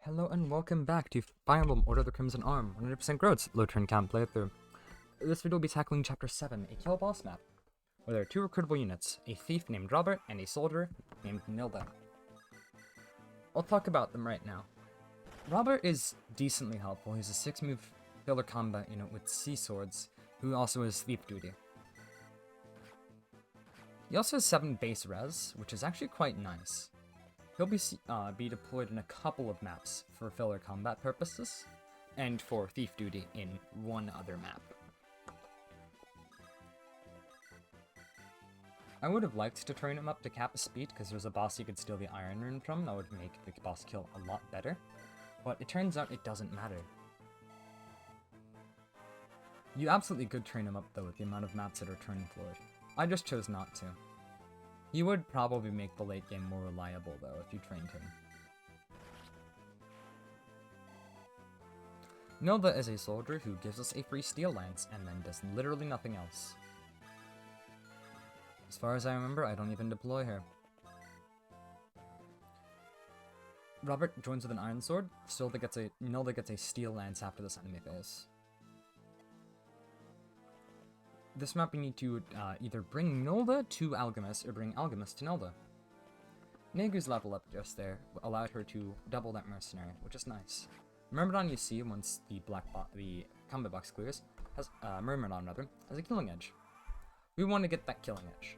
Hello and welcome back to Fire Emblem Order of the Crimson Arm, 100% Growth's low turn count playthrough. This video will be tackling Chapter 7, a kill boss map, where there are two recruitable units, a thief named Robert and a soldier named Nilda. I'll talk about them right now. Robert is decently helpful. He's a 6-move filler combat unit with sea swords, who also has thief duty. He also has 7 base res, which is actually quite nice. He'll be deployed in a couple of maps for filler combat purposes, and for thief duty in one other map. I would have liked to train him up to Kappa speed, because there's a boss you could steal the Iron Rune from that would make the boss kill a lot better, but it turns out it doesn't matter. You absolutely could train him up though with the amount of maps that are turn floored. I just chose not to. He would probably make the late game more reliable, though, if you trained him. Nilda is a soldier who gives us a free steel lance and then does literally nothing else. As far as I remember, I don't even deploy her. Robert joins with an iron sword. Nilda gets a steel lance after this enemy phase. This map we need to either bring Nilda to Alchemist or bring Alchemist to Nilda. Negu's level up just there allowed her to double that mercenary, which is nice. Myrmidon you see once the combat box clears has Myrmidon has a killing edge. We want to get that killing edge.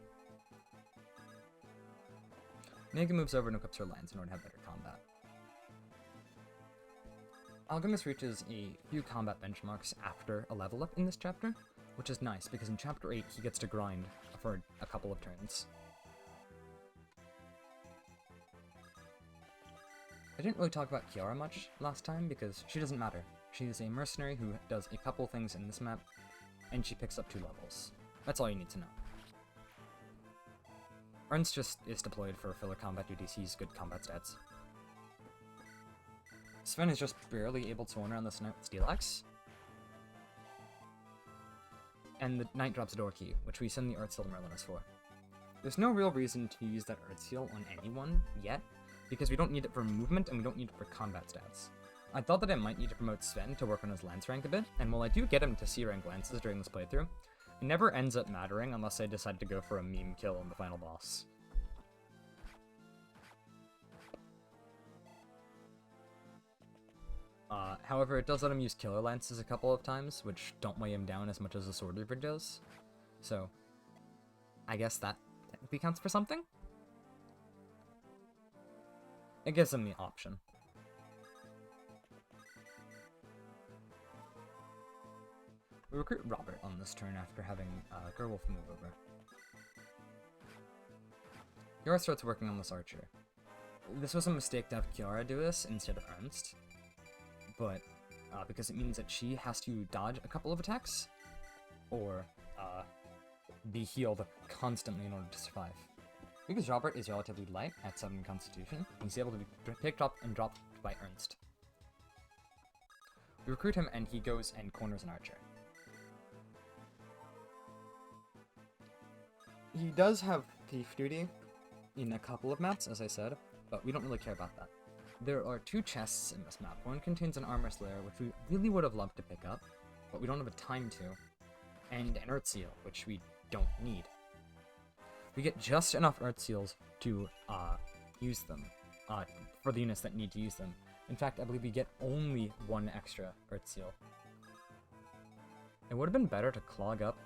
Negu moves over and equips her lance in order to have better combat. Alchemist reaches a few combat benchmarks after a level up in this chapter, which is nice, because in Chapter 8 he gets to grind for a couple of turns. I didn't really talk about Kiara much last time, because she doesn't matter. She is a mercenary who does a couple things in this map, and she picks up 2 levels. That's all you need to know. Ernst just is deployed for filler combat duties. He's good combat stats. Sven is just barely able to win around this knight with Steel Axe. And the knight drops a door key, which we send the Earth Seal to Merlinus for. There's no real reason to use that Earth Seal on anyone yet, because we don't need it for movement and we don't need it for combat stats. I thought that I might need to promote Sven to work on his lance rank a bit, and while I do get him to C rank lances during this playthrough, it never ends up mattering unless I decide to go for a meme kill on the final boss. However, it does let him use killer lances a couple of times, which don't weigh him down as much as a sword reaver does. So, I guess that technically counts for something? It gives him the option. We recruit Robert on this turn after having Gerwolf move over. Kiara starts working on this archer. This was a mistake to have Kiara do this instead of Ernst, but because it means that she has to dodge a couple of attacks, or be healed constantly in order to survive. Because Robert is relatively light at 7 Constitution, he's able to be picked up and dropped by Ernst. We recruit him and he goes and corners an archer. He does have thief duty in a couple of maps, as I said, but we don't really care about that. There are 2 chests in this map. One contains an armor slayer, which we really would have loved to pick up, but we don't have a time to, and an Earth Seal, which we don't need. We get just enough Earth Seals to use them, for the units that need to use them. In fact, I believe we get only 1 extra Earth Seal. It would have been better to clog up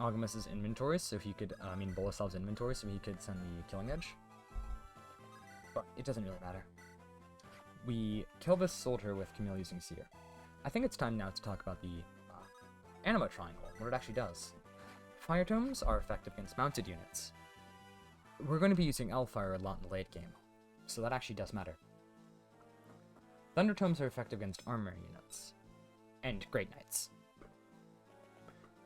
Alchemist's inventory, so he could, Bolislav's inventory, so he could send the killing edge. But it doesn't really matter. We kill this soldier with Camille using Seer. I think it's time now to talk about the Anima Triangle, what it actually does. Fire Tomes are effective against mounted units. We're going to be using Elfire a lot in the late game, so that actually does matter. Thunder Tomes are effective against armor units, and Great Knights.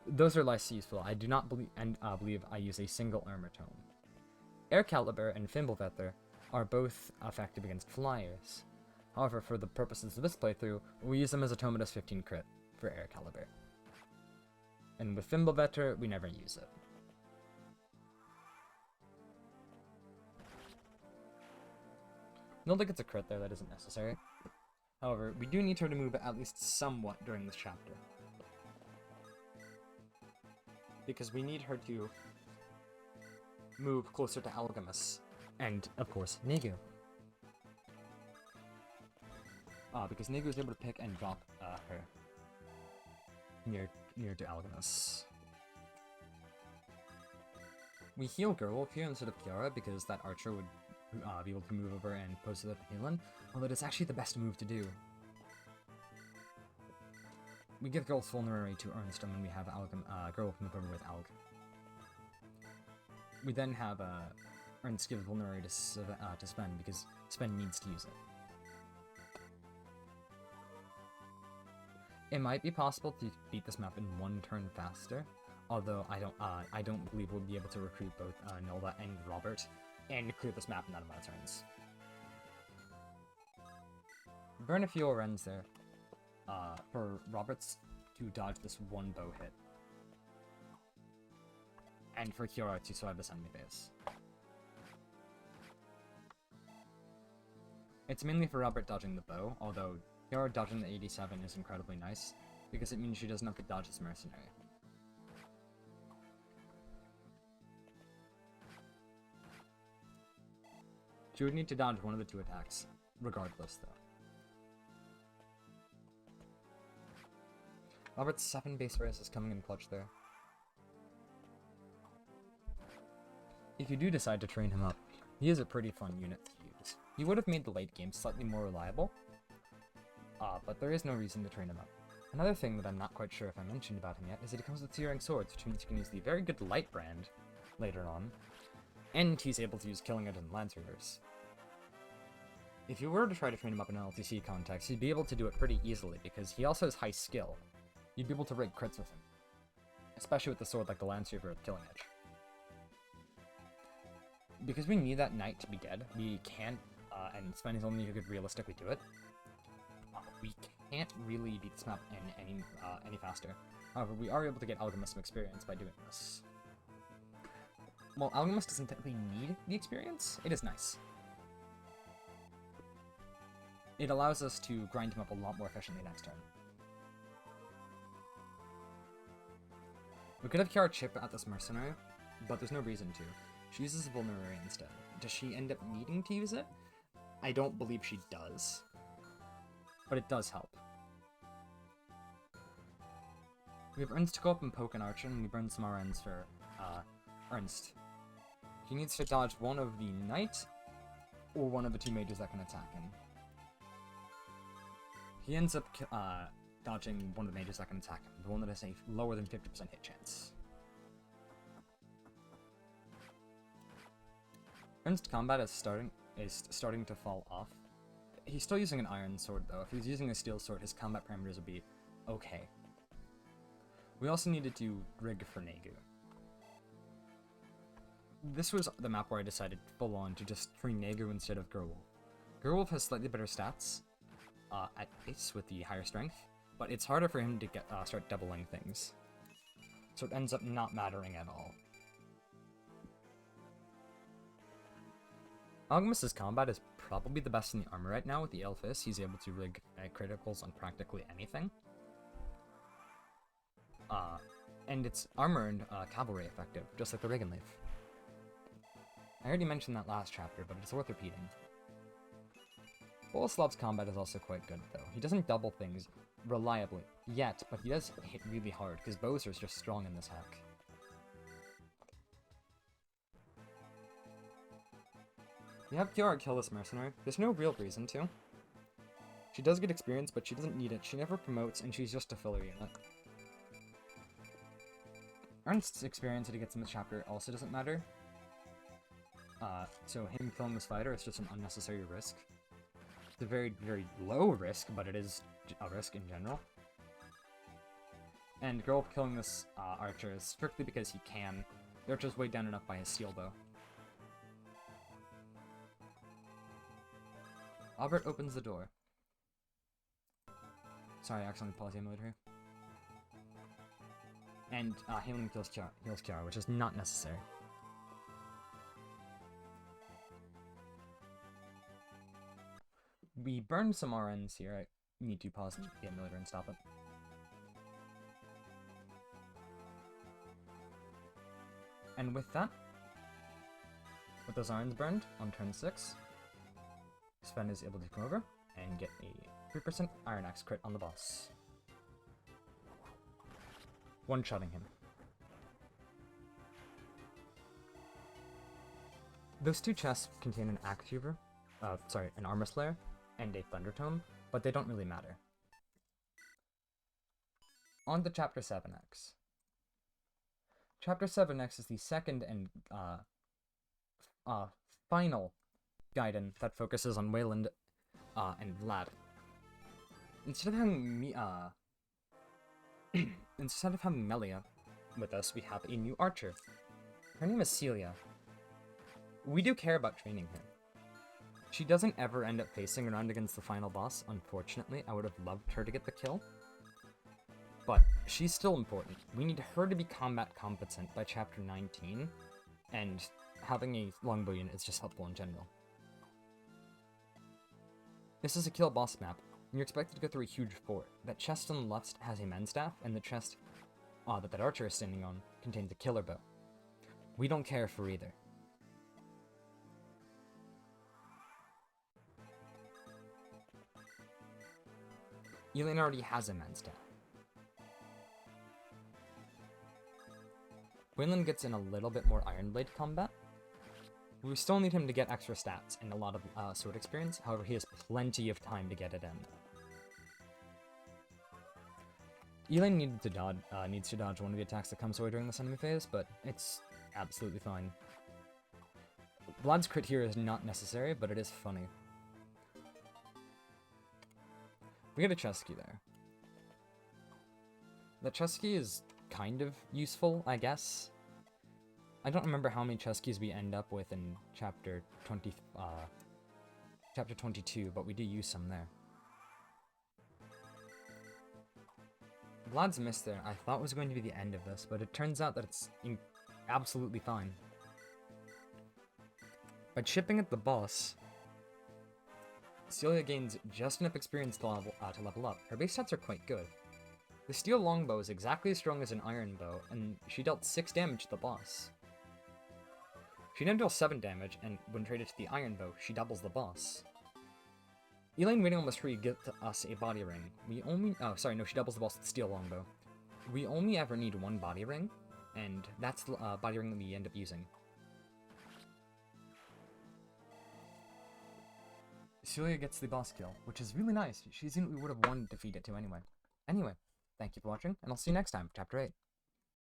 Those are less useful. I do not believe I use a single armor tome. Air Caliber and Fimbulvether are both effective against flyers. However, for the purposes of this playthrough, we use them as a tome that does 15 crit for Air Caliber. And with Fimbulvether, we never use it. don't think it's a crit there, that isn't necessary. However, we do need her to move at least somewhat during this chapter. Because we need her to move closer to Alchemist. And, of course, Negu. Because Negu is able to pick and drop her near to Alchemist. We heal Gerwolf here instead of Kiara because that archer would be able to move over and post it up to Helen, although it's actually the best move to do. We give Gerwolf's vulnerary to Ernst, and then we have Gerwolf move over with Alg. We then have Ernst give vulnerary to Sven because Sven needs to use it. It might be possible to beat this map in one turn faster, although I don't believe we'll be able to recruit both Nolda and Robert and clear this map in that amount of turns. Burn a few Rens there for Roberts to dodge this one bow hit, and for Kiara to survive this enemy base. It's mainly for Robert dodging the bow, although Kiara dodging the 87 is incredibly nice, because it means she doesn't have to dodge this mercenary. She would need to dodge one of the two attacks, regardless, though. Robert's 7 base race is coming in clutch there. If you do decide to train him up, he is a pretty fun unit to use. He would have made the late game slightly more reliable, but there is no reason to train him up. Another thing that I'm not quite sure if I mentioned about him yet is that he comes with Searing Swords, which means he can use the very good Light Brand later on, and he's able to use Killing It in Lance Reverse. If you were to try to train him up in an LTC context, you'd be able to do it pretty easily, because he also has high skill. You'd be able to rig crits with him, especially with the sword like the Lance Reaver with Killing Edge. Because we need that knight to be dead, we can't, and Sven is only who could realistically do it, we can't really beat this map any faster. However, we are able to get Alchemist some experience by doing this. While Alchemist doesn't technically need the experience, it is nice. It allows us to grind him up a lot more efficiently next turn. We could have Kiara chip at this mercenary, but there's no reason to. She uses vulnerary instead. Does she end up needing to use it? I don't believe she does, but it does help. We have Ernst to go up and poke an archer, and we burn some RNs for Ernst. He needs to dodge one of the knight, or one of the two mages that can attack him. He ends up dodging one of the mages that can attack him, the one that has a lower than 50% hit chance. Ernst's combat is starting to fall off. He's still using an iron sword though. If he's using a steel sword, his combat parameters would be okay. We also needed to rig for Negu. This was the map where I decided full on to just train Negu instead of Gerwolf. Gerwolf has slightly better stats at base with the higher strength, but it's harder for him to start doubling things. So it ends up not mattering at all. Alchemist's combat is probably the best in the armor right now. With the Elfis, he's able to rig criticals on practically anything. And it's armor and cavalry effective, just like the Regenleaf. I already mentioned that last chapter, but it's worth repeating. Boleslav's combat is also quite good, though. He doesn't double things reliably yet, but he does hit really hard, because Bowser's just strong in this hack. We have Kiara kill this mercenary. There's no real reason to. She does get experience, but she doesn't need it. She never promotes, and she's just a filler unit. Ernst's experience that he gets in this chapter also doesn't matter. So him killing this fighter is just an unnecessary risk. It's a very, very low risk, but it is a risk in general. And Gerwolf killing this archer is strictly because he can. The archer's weighed down enough by his steel bow. Albert opens the door. Sorry, I accidentally paused the emulator here. And Halen heals Kiara, which is not necessary. We burned some RNs here. I need to pause the emulator and stop it. And with that, with those RNs burned on turn 6, Sven is able to come over and get a 3% Iron Axe crit on the boss. One-shotting him. Those two chests contain an an Armor Slayer and a Thunder Tome, but they don't really matter. On to Chapter 7X. Chapter 7X is the second and final Gaiden that focuses on Wayland and Vlad. Instead of having instead of having Melia with us, we have a new archer. Her name is Celia. We do care about training her. She doesn't ever end up facing around against the final boss, unfortunately. I would have loved her to get the kill. But she's still important. We need her to be combat competent by Chapter 19, and having a longbow unit is just helpful in general. This is a kill boss map, and you're expected to go through a huge fort. That chest on the left has a men's staff, and the chest that archer is standing on contains a killer bow. We don't care for either. Elaine already has a men's staff. Wayland gets in a little bit more Iron Blade combat. We still need him to get extra stats and a lot of sword experience, however he has plenty of time to get it in. Elaine needs to dodge one of the attacks that comes away during this enemy phase, but it's absolutely fine. Vlad's crit here is not necessary, but it is funny. We get a chest key there. The chest key is kind of useful, I guess. I don't remember how many chest keys we end up with in chapter 22, but we do use some there. Vlad's missed there. I thought was going to be the end of this, but it turns out that it's absolutely fine. By chipping at the boss, Celia gains just enough experience to level up. Her base stats are quite good. The steel longbow is exactly as strong as an iron bow, and she dealt 6 damage to the boss. She now deals 7 damage, and when traded to the iron bow, she doubles the boss. Elaine waiting on this tree gives us a body ring. She doubles the boss with the steel longbow. We only ever need 1 body ring, and that's the body ring that we end up using. Celia gets the boss kill, which is really nice. She's in we would have wanted to defeat it to anyway. Anyway, thank you for watching, and I'll see you next time for Chapter 8.